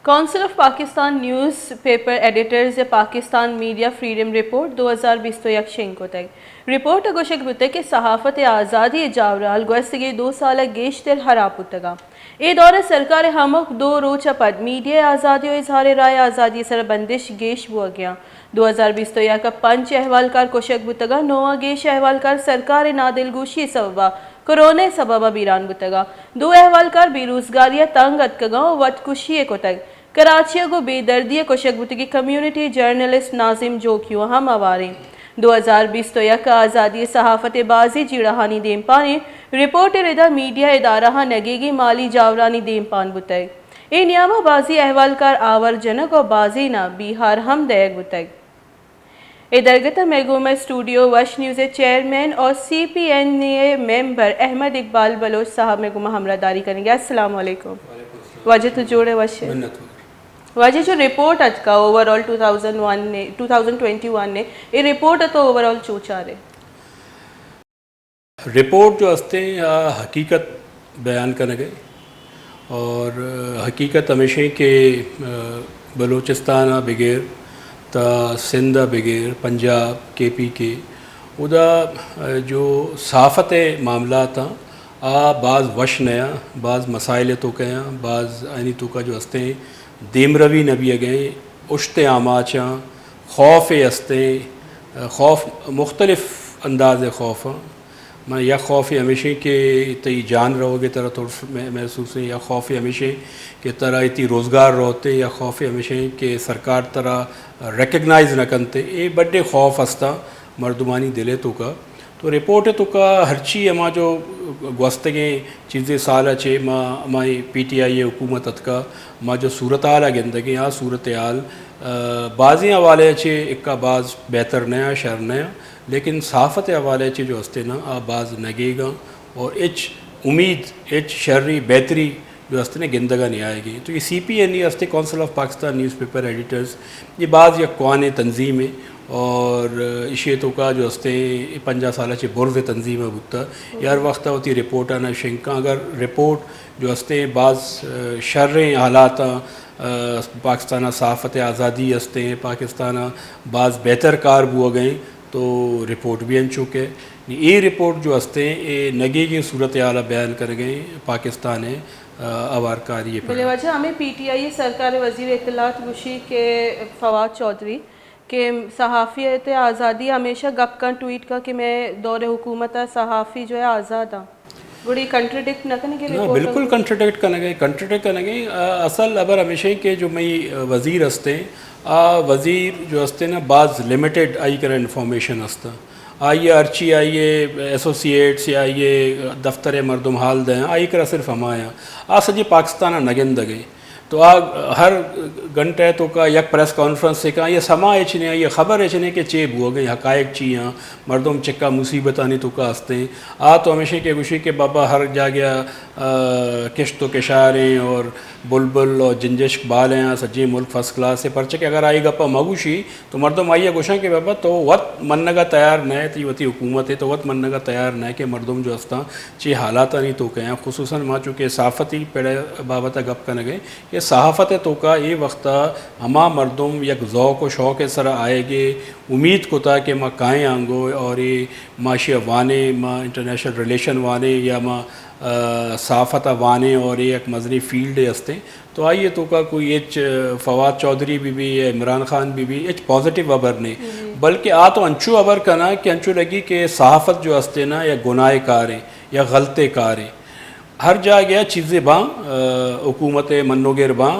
Council of Pakistan Newspaper editors Pakistan media freedom report 2021 Shonku تک report گوشک بتے کہ صحافت آزادی جاورال گوستگی 2 سالہ گیشتر حراب بتگا اے دور سرکار ہمک 2 روچہ پد میڈیا آزادی و اظہار رائے آزادی سر بندش گیش بو گیا 2021 کا 5 احوالکار کوشک بتگا 9 گیش احوالکار سرکار نادل گوشی سببا کرونا سببا بیران بتگا 2 احوالکار بیروزگاریہ تنگ اتکگا و وط کشی کو تک کراچی کو بے دردی کوشک بتگی کمیونٹی جرنلسٹ ناظم جوکیو ہم آواریں 2021 کا آزادی صحافت بازی جیڑہانی دیم پانے رپورٹ ردا میڈیا ادارہ نگیگی مالی جاورانی دیم پان بتگ اے نیامہ بازی احوالکار آور جنک و بازی نہ بیہار ہم دیگ بتگ اے درگتہ میگومہ اسٹوڈیو وش نیوز چیئرمین اور سی پی این اے ممبر احمد اقبال بلوچ صاحب میگومہ ہمراہ داری کریں گے. السلام علیکم. واجہ تو جوڑے وشے واجہ جو رپورٹ اج کا اوورال 2021 نے یہ رپورٹ تو اوورال چوچا رہے رپورٹ جو ہستے حقیقت بیان کرنے گئے اور حقیقت ہمیشہ کہ بلوچستان بغیر تا سندھ بغیر پنجاب کے پی کے ادا جو صحافت معاملات ہیں بعض وش نیا بعض مسائل تو کہیں بعض آئینی تو کا جو ہستے دیم روی نبی گئے اشت آماچاں خوف ہستے خوف مختلف انداز خوف میں یا خوف ہمیشہ کہ تی جان رہو گے طرح تھوڑا محسوس ہے یا خوف ہمیشہ کہ طرح اتی روزگار رہتے یا خوف ہمیشہ کہ سرکار طرح ریکگنائز نہ کنتے یہ بڑے خوف ہستا مردمانی دلے تو کا تو رپورٹ تو کا ہر چی اما جو گوستگیں چیزیں سالہ چھے مائی پی ٹی آئی حکومت کا ما جو صورتحال گندگی آ صورتحال بعضی حوالے چھے اکا بعض بہتر نیا شہر نیا لیکن صحافت حوالے چھے جو ہستے نا بعض نگے گا اور اچ امید اچ شہری بہتری جو ہستے نا گندگا نہیں آئے گی. تو یہ سی پی این ای ہستے Council of Pakistan Newspaper Editors یہ بعض یا قوان تنظیمیں اور اشیتوں کا جو ہستے 50 سالہ چھے برز تنظیم ہے بکتا یار وقت ہوتی رپورٹ آنا شنکا اگر رپورٹ جو ہستے بعض شریں حالات پاکستان صحافت آزادی ہستے پاکستان بعض بہتر کار بو گئیں تو رپورٹ بھی ان چکے یہ رپورٹ جو ہستے یہ نگے کی صورتحال بیان کر گئے پاکستان آوارکاری بلے وجہ ہمیں پی ٹی آئی سرکار وزیر اطلاعات گوشی کے فواد چودھری کہ صحافیت آزادی ہمیشہ گپ کا ٹویٹ کا کہ میں دور حکومت صحافی جو ہے آزاد ہوں بڑی کنٹرڈکٹ نہ کرنے کے لیے بالکل کنٹرڈکٹ کرنے گئے اصل ابر ہمیشہ کہ جو میں وزیر ہستے وزیر جو ہستے نا بعض لمیٹڈ آئی کر انفارمیشن ہستا آئیے ارچی آئیے ایسوسیٹس یا آئیے دفتر مردم حال دیں آئی کرا صرف ہمایا سجی پاکستان نگند گئے تو ہر گھنٹے تو کا یک پریس کانفرنس سے کہا یہ سما اچنے یہ خبر اچنے کہ چیب ہو گئی حقائق چیاں مردم چکا مصیبتانی تو کا ہستے تو ہمیشہ کہ گوشی کہ بابا ہر جا گیا کشت و کشاریں اور بلبل اور جنجشک بال ہیں سجی ملک فرسٹ کلاس سے پرچہ کہ اگر آئی گپا مگوشی تو مردم آئیے گوشاں کہ بابا تو وقت منگا تیار نہ ہے وتی حکومت ہے تو وقت منگا تیار نہ ہے کہ مردم جو ہستا چی حالات نہیں تو کہیں خصوصاً ماں چونکہ صحافتی پیڑے بابتا گپ کرنے گئے کہ صحافت تو کا یہ وقت ہما مردم یک ذوق و شوق سر آئے گے امید کو تا کہ ماں کائیں آنگو اور یہ معاشی وانے ماں انٹرنیشنل ریلیشن وانے یا ماں صحافت وانے اور یہ ایک مذہبی فیلڈ ہستے تو آئیے تو کا کوئی ایچ فواد چودھری بھی یا عمران خان بھی ایچ پازیٹیو ابر نہیں بلکہ تو انچو ابر کنا کہ انچو لگی کہ صحافت جو ہستے نا یا گناہ کاریں یا غلطے کاریں ہر جا گیا چیزیں باں حکومت منوگر باں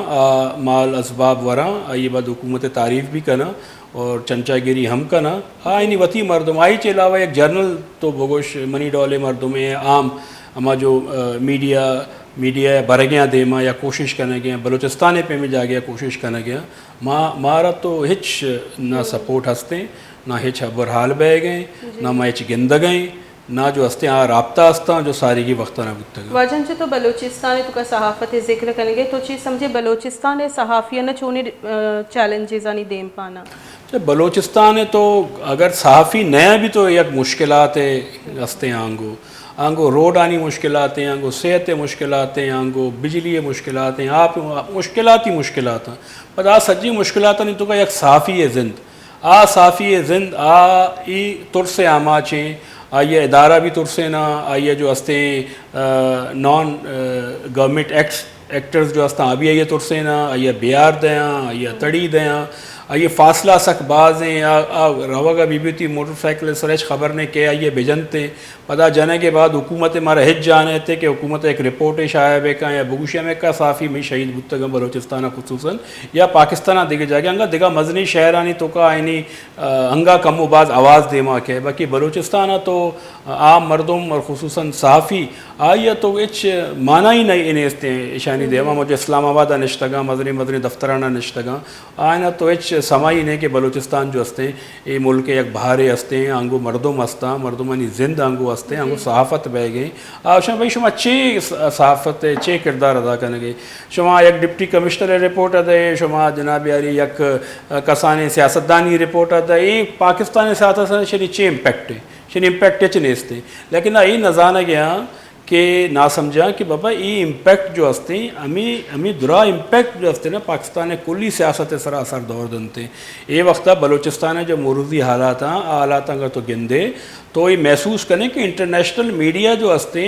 مال اسباب وراں آئیے بعد حکومت تعریف بھی کنا اور چنچا گیری ہم کنا آئینی وتی مردم آئی کے علاوہ ایک جرنل تو بگوش منی ڈولے مردم عام اما جو میڈیا برگیاں دے ماں یا کوشش کرنے گیا بلوچستان پہ میں جا گیا کوشش کرنے گیا مارا تو ہچ نہ سپورٹ ہستے نہ ہچ برحال بہ گئے نہ میں ہچ گند گئیں نہ جو ہستے رابطہ ہستا جو ساری کی وقت نہ بکتا گا واجن سے تو بلوچستان تو کا صحافت ذکر کریں گے تو چیز سمجھے بلوچستان صحافیہ نہ چھونے چیلنجز آنی دیم پانا بلوچستان تو اگر صحافی نیا بھی تو یک مشکلات ہستے آنگو آنگو روڈ آنی مشکلات ہیں، آنگو صحت مشکلات ہیں، آنگو بجلی مشکلات ہیں، آپ مشکلات ہی مشکلات ہیں. پر آ سجی مشکلات نہیں تو کا یک صافی زند صافی زند ای ترس آما چیں آئیے ادارہ بھی ترسے نا آئیے جو ہستے نان گورنمنٹ ایکٹرز جو ہستا ابھی آئیے ترسے نا آئیے بیار دیاں آئیے تڑی دیاں آئیے فاصلہ سک باز ہیں روگا بی بی تی موٹر سائیکل سرچ خبر نے کہ آئیے بجنتے پتہ جانے کے بعد حکومت مارا ہج جانے تھے کہ حکومت ایک رپورٹ شائع بے کا یا بگوشیا میں کا صافی میں شہید بتگم بلوچستانہ خصوصاً یا پاکستانہ دیکھے جا کے انگا دیکھا مزنی شہرانی تو کا آئینی انگا کم و باز آواز دیما کے باقی بلوچستانہ تو عام مردم اور خصوصاً صحافی آئیے تو اچ معنی ہی نہیں انہیں استے اشانی دیوا مجھے اسلام آباد نشتگاں مدنی دفترانہ نشتگاں آئینہ تو اچ سمائی نے کہ بلوچستان جو ہستے یہ ملک یک بہارے ہستے ہیں آنگو مردم ہستا مردمانی زند آنگو ہستے آنگو صحافت بہ گئیں شما بھائی شما چے صحافت چے کردار ادا کرنے گئے شما یک ڈپٹی کمشنر رپورٹ ادے شما جناب یاری یک کسانے سیاستدانی رپورٹ ادے یہ پاکستانی سیاست شنی چے امپیکٹ ہے شنی امپیکٹ چے نیستے لیکن یہ نظانہ گیا کہ نہ سمجھا کہ بابا یہ امپیکٹ جو ہستے ہمیں درا امپیکٹ جو ہستے نا پاکستان کلی سیاست سرا اثر دور دنتے یہ وقت بلوچستان جو موروزی حالات ہیں حالات اگر تو گندے تو یہ محسوس کریں کہ انٹرنیشنل میڈیا جو ہستے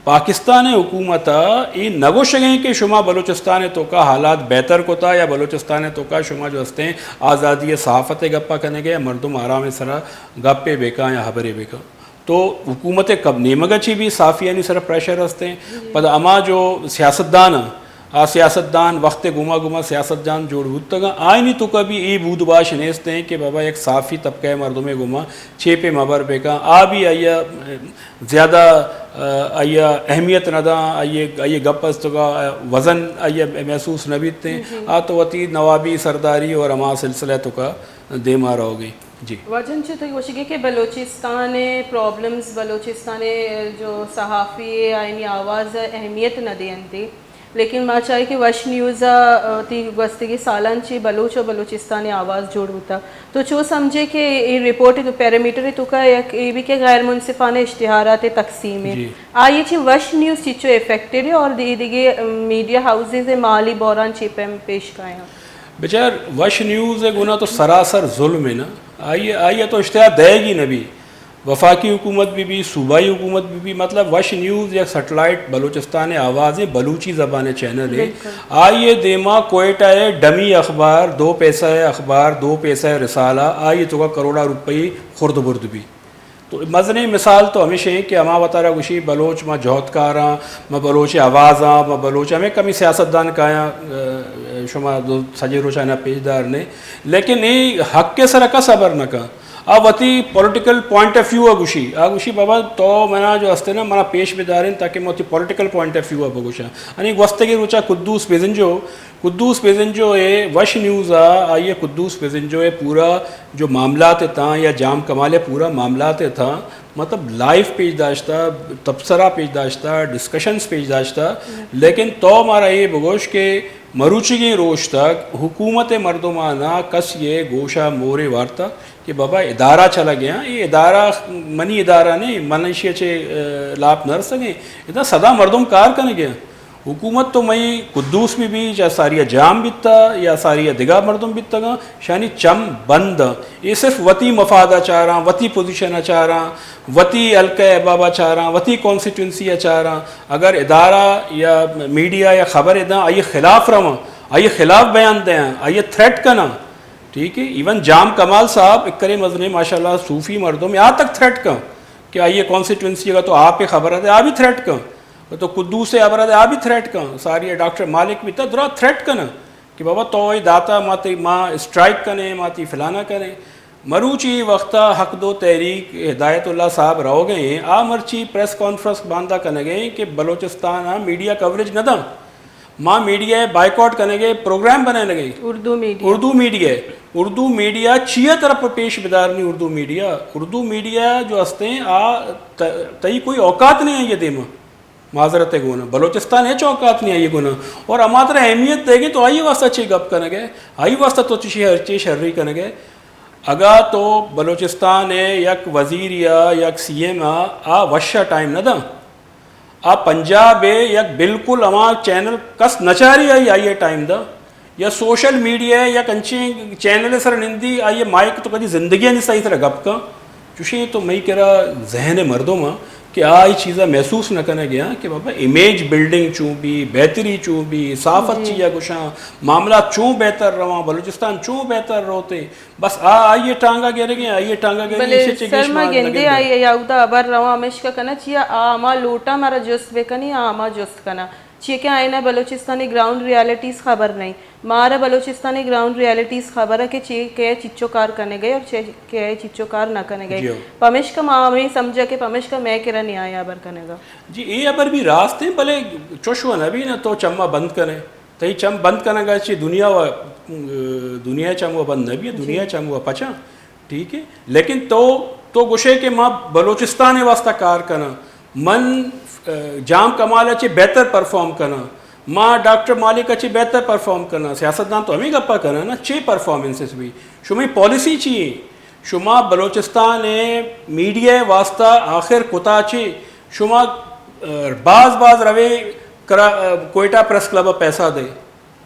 پاکستان حکومت یہ نگوش گئیں کہ شما بلوچستان تو کا حالات بہتر کو تھا یا بلوچستان تو کا شما جو ہستے آزادی صحافت گپا کرنے گئے مردم آرام سرا گپے بیکا یا حبرے بیکا تو حکومت کب نیمگا چی بھی صافیانی سر پریشر ہستے ہیں پتہ اما جو سیاستدان وقت گما سیاستدان جوڑ ہوتا آئی نہیں تو کبھی ای بود باش نیستے ہیں کہ بابا ایک صافی طبقہ مردم گما چھیپے مبر بے کا بھی آئیا زیادہ آئیا اہمیت نہ دا آئیے گپس تو کا وزن آئیا محسوس نہ بیتے تو وتی نوابی سرداری اور اما سلسلہ تو کا دے مارا ہو گئی. جی وجن چھ تو یہ کہ بلوچستان پرابلمز بلوچستان جو صحافی آئینی آواز اہمیت نہ دیں تھی لیکن میں چاہے کہ وش نیوز تی گستگی سالان چی بلوچ و بلوچستان آواز جوڑ ہوتا تو چو سمجھے کہ یہ رپورٹ تو پیرامیٹر تو کا یہ بھی کہ غیر منصفانہ اشتہارات تقسیم ہے آئیے چی وش نیوز چیچو افیکٹڈ ہے اور دیگے میڈیا ہاؤسز مالی بوران چیپے پیش کائیں بیچار وش نیوز ہے گناہ تو سراسر ظلم ہے نا آئیے تو اشتہار دے گی نبی وفاقی حکومت بھی صوبائی حکومت بھی مطلب وش نیوز یا سیٹلائٹ بلوچستان آوازیں بلوچی زبان چینل ہے آئیے دیما کوئٹہ ہے ڈمی اخبار 2 پیسہ اخبار 2 پیسہ رسالہ آئیے تو کا کروڑا روپئی خرد برد بھی تو مزنی مثال تو ہمیشہ ہے کہ اما بطارہ گوشی بلوچ میں جوہتکاراں میں بلوچ آوازاں میں بلوچ ہمیں کمی سیاستدان کہاں شما سجے روچانہ پیشدار نے لیکن یہ حق کے سر کا صبر نہ کہا وتی پولیٹیکل پوائنٹ آف ویو گوشی بابا تو منا جو ہستے نا منا پیش بداریں تاکہ میں پولیٹیکل پوائنٹ آف ویو بگوشا یعنی وستے کی روچا قدوس پیزنجو ہے وش نیوز آئیے قدوس پیزنجو ہے پورا جو معاملات تھا یا جام کمالے پورا معاملات تھا مطلب لائیو پیج داشتا تبصرہ پیج داشتا ڈسکشنز پیج داشتا لیکن تو ہمارا یہ بگوش کہ مروچی روش تک حکومت مردمانہ کس یہ گوشہ مورے وارتا کہ بابا ادارہ چلا گیا یہ ادارہ منی ادارہ نہیں منشی اچھے لاپ نر سکیں اتنا صدا مردم کار کرنے گیا حکومت تو میں قدوس بھی یا ساریہ جام بیتا یا ساریہ دگا مردم بیتا گا شانی چم بند یہ صرف وتی مفادہ چاہ رہا وتی پوزیشن چاہ رہا وتی حلقہ بابا چاہ رہا وتی کانسٹیٹوینسی چاہ رہا اگر ادارہ یا میڈیا یا خبر ادا آئیے خلاف رہا آئیے خلاف بیان دیں آئیے تھریٹ کرنا ٹھیک ہے ایون جام کمال صاحب ایک کرے مزنے ماشاء اللہ صوفی مردوں میں یہاں تک تھریٹ کا کہ آئیے کانسٹیٹوینسی کا تو آپ ہی خبر ہے آپ بھی تھریٹ کا تو قدوس سے ابرد آپ بھی تھریٹ کا ساری ڈاکٹر مالک بھی تھا درا تھریٹ کرنا کہ بابا تو داتا ماں اسٹرائک کریں ماتی فلانا کریں مروچی وقتہ حق دو تحریک ہدایت اللہ صاحب رہو گئے ہیں مرچی پریس کانفرنس باندھا کرنے گئے کہ بلوچستان میڈیا کوریج نہ دا ماں میڈیا بائیکاٹ کرنے گئے پروگرام بنانے لگے اردو میڈیا چیئے طرف پیش بدار نہیں اردو میڈیا جو ہستے ہیں تئی کوئی اوقات نہیں ہے یہ دیما معذرت گونا بلوچستان ہے چوکات نہیں آئیے گونا اور اماتر اہمیت دے گی تو آئیے واسطہ اچھی گپ کرنے گئے آئی واسطہ تو چیشی ہر چیز شرری کرنے گئے اگا تو بلوچستان ہے یک وزیر یا یک سی ایم آ وشا ٹائم نہ دا آ پنجاب ہے یک بالکل اما چینل کس نچاری آئیے ٹائم دا یا سوشل میڈیا ہے یا کنچی چینل سر نندی آئیے مائک تو کدی زندگی نہیں صحیح طرح گپ کا چوشی تو میں کہہ رہا ذہن مردوں میں کہ آئی چیزیں محسوس نہ کرنے گیا کہ بابا امیج بلڈنگ چوں بھی بہتری چوں بھی صافت چیا گشاں معاملات چوں بہتر رواں بلوچستان چوں بہتر روتے بس آئیے ٹانگا گرے گئے آئیے ٹانگا گرے گئے سرما گندے آئیے یاودا ابر رواں ہمیش کا کنا چیا آما لوٹا مارا جست بکنی آما جست کنا چیئے کہ آئینہ بلوچستانی گراؤنڈ ریالٹیز خبر نہیں مارا بلوچستانی گراؤنڈ ریالٹیز خبر ہے کہ چیئے کہ چچو کار کرنے گئے اور کہ چچو کار نہ کرنے گئے پمیش کا معاملی سمجھا کہ پمیش کا میں کرا نہیں آیا ابر کرنے گا جی یہ ابر بھی راستے بلے چوشو نبی نا تو چمہ بند کریں تو یہ چم بند کرنے گا چی دنیا چم وہ بند نبی ہے دنیا چم وہ پچا ٹھیک ہے لیکن تو گوشے کہ ماں بلوچستان واسطہ کار کرنا من جام کمال اچھے بہتر پرفارم کرنا ماں ڈاکٹر مالک اچھے بہتر پرفارم کرنا سیاستدان تو ہمیں گپا کرنا نا چھ پرفارمنسز بھی شما پالیسی چاہیے شما بلوچستان میڈیا واسطہ آخر کتا چھ شما بعض روے کوئٹہ پریس کلب پیسہ دے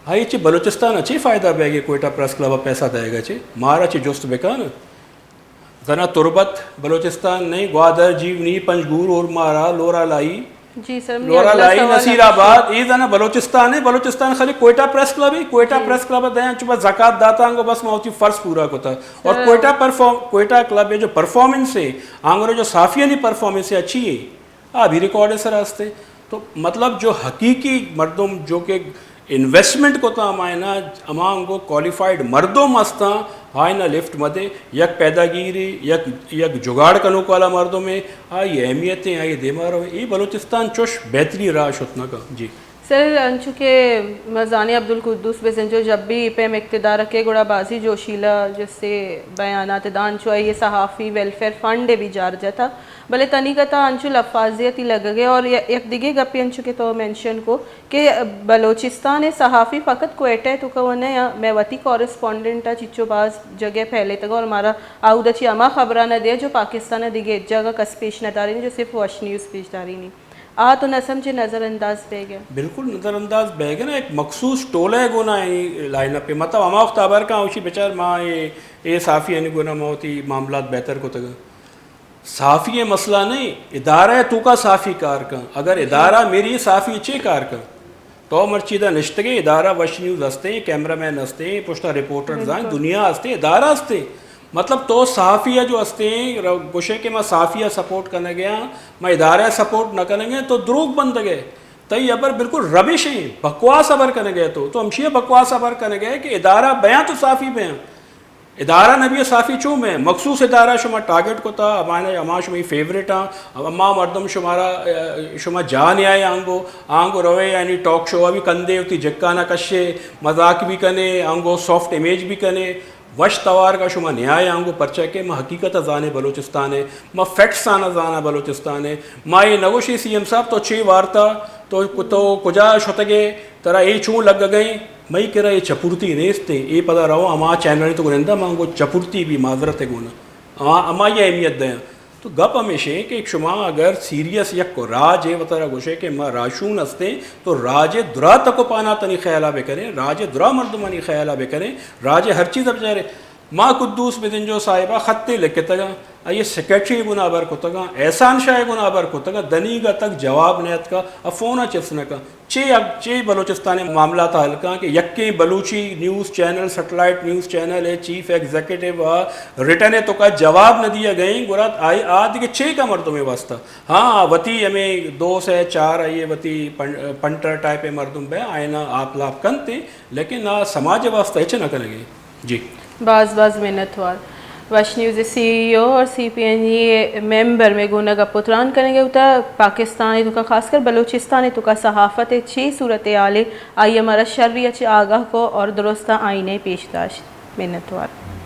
ہائی چھ بلوچستان اچھے فائدہ بے گے کوئٹہ پریس کلب پیسہ دے گا چھے مارا چھ جست بکا نا زنا تربت بلوچستان نہیں گوادر جیونی پنجگور اور مارا لورا لائی جی سر لورا لائی نصیر آباد یہ زنا بلوچستان ہے بلوچستان خالی کوئٹہ پریس کلب ہی کوئٹہ پریس کلب دیں چوبا زکاة داتا ہنگو بس موتی فرض پورا کوتا اور کوئٹہ کلب جو پرفارمنس ہے آنگرے جو صافیانی پرفارمنس ہے اچھی ہے ابھی ریکارڈ ہے سر ہستے تو مطلب جو حقیقی مردم جو کہ انویسٹمنٹ کو تا ہمائنا امان کو کوالیفائڈ مردوں مستا آئینہ لفٹ مدے یک پیداگیری یک جگاڑ کنو کو والا مردوں میں آئی اہمیتیں آئی دیماروں یہ بلوچستان چوش بہتری راش اتنا کا جی سر انچو کہ مزانی عبدالقدوس بزنجو جب بھی پیم اقتدار رکھے گوڑا بازی جوشیلا جس سے بیانات دانچو یہ صحافی ویلفیئر فنڈ بھی جار جاتا بلے تنی کا تا انچو لفاظیتی لگ گئے اور ایک دیگے گپی انچو کے تو مینشن کو کہ بلوچستان صحافی فقط کوئٹہ تو کہ انہیں میں وطی کورسپونڈنٹا چچو باز جگہ پھیلے تگا اور ہمارا آؤدہ چی اما خبرہ نہ دے جو پاکستان دیگے جگہ کس پیش نہ داری نہیں جو صرف واش نیوز پیش داری نہیں تو نہ سمجھے نظر انداز بے گئے بالکل نظر انداز بے گئے نا ایک مخصوص ٹولہ گونا لائن اپ پہ مطلب اما اختابر کا اوشی بیچار ماں یہ صافی یعنی گونا ماں ہوتی معاملات بہتر کو تگا صافی مسئلہ نہیں ادارہ ہے تو کا صافی کار کا اگر ادارہ میری صافی اچھے کار کا تو مرچیدہ نشتگے ادارہ وش نیوز ہستے کیمرہ مین ہستے پشتہ رپورٹرز ہیں دنیا ہستے ادارہ ہستے مطلب تو صحافیہ جو ہستے ہیں گوشے کہ میں صحافیہ سپورٹ کرنے گیا میں ادارہ سپورٹ نہ کریں گے تو دروغ بند گئے تئی ابر بالکل ربش ہیں بکواس ابر کرنے گئے تو ہمشیہ بکواس ابر کرنے گئے کہ ادارہ بیاں تو صافی بیاں ادارہ نبی صافی چوں میں مخصوص ادارہ شما ٹارگٹ کو تھا ہمارے اما شما فیوریٹ ہاں اما مردم شمارا شما جان آئے آنگو روے یعنی ٹاک شو بھی کندے ہوتی جکانا کشے مذاق بھی کنے آنگو سافٹ امیج بھی کنے وش توار کا شما نیائے آنگو پرچہ کے ما حقیقت زانے بلوچستان ہے ما فیکٹس آنا زانا بلوچستان ہے ما یہ نگوشی سی ایم صاحب تو چھ وارتا تو کجا شتگے ترا اے چون لگ گئیں میں کہہ رہا یہ چپورتی نیستے اے پتہ رہو اما چینل تو گرندہ مانگو چپورتی بھی معذرت ہے گونا اما یہ اہمیت دیں تو گپ ہمیشہ کہ ایک شما اگر سیریس یک کو راج ہے وطرہ گوشے کہ ما راشون ہستے تو راج درا تکو پانا تنی خیالہ بے کریں راج درا مردمانی خیالہ بے کریں راج ہر چیز اب جارے ماں قدوس بدنجو صاحبہ خطے لکھے تگا یہ سیکریٹری گنا بر کو تگا احسان شاہ گنا بر کو تگا دنی گا تک جواب نیت کا افونا چسنے کا چھ بلوچستانی معاملات حلقہ کہ یکی Balochi news channel satellite news channel ہے چیف ایگزیکٹیو ریٹن تو کا جواب نہ دیا گئیں گرات آئی آدھ کے چھ کا مردوں میں واسطہ ہاں وطی ہمیں 2 سے 4 آئیے وطی پنٹر ٹائپ مردم بے آئینہ آپ لاپ کنتے لیکن سماج واسطہ اچھے نہ کریں گے جی بعض محنت وار وش نیوز سی ای او اور سی پی این ای ممبر میں گونا کا پتران کریں گے ہوتا پاکستانی تو کا خاص کر بلوچستانی تو کا صحافت چھ صورتحال آئی ہمارا شرعی آگاہ کو اور درستہ آئینے پیش داشت محنت وار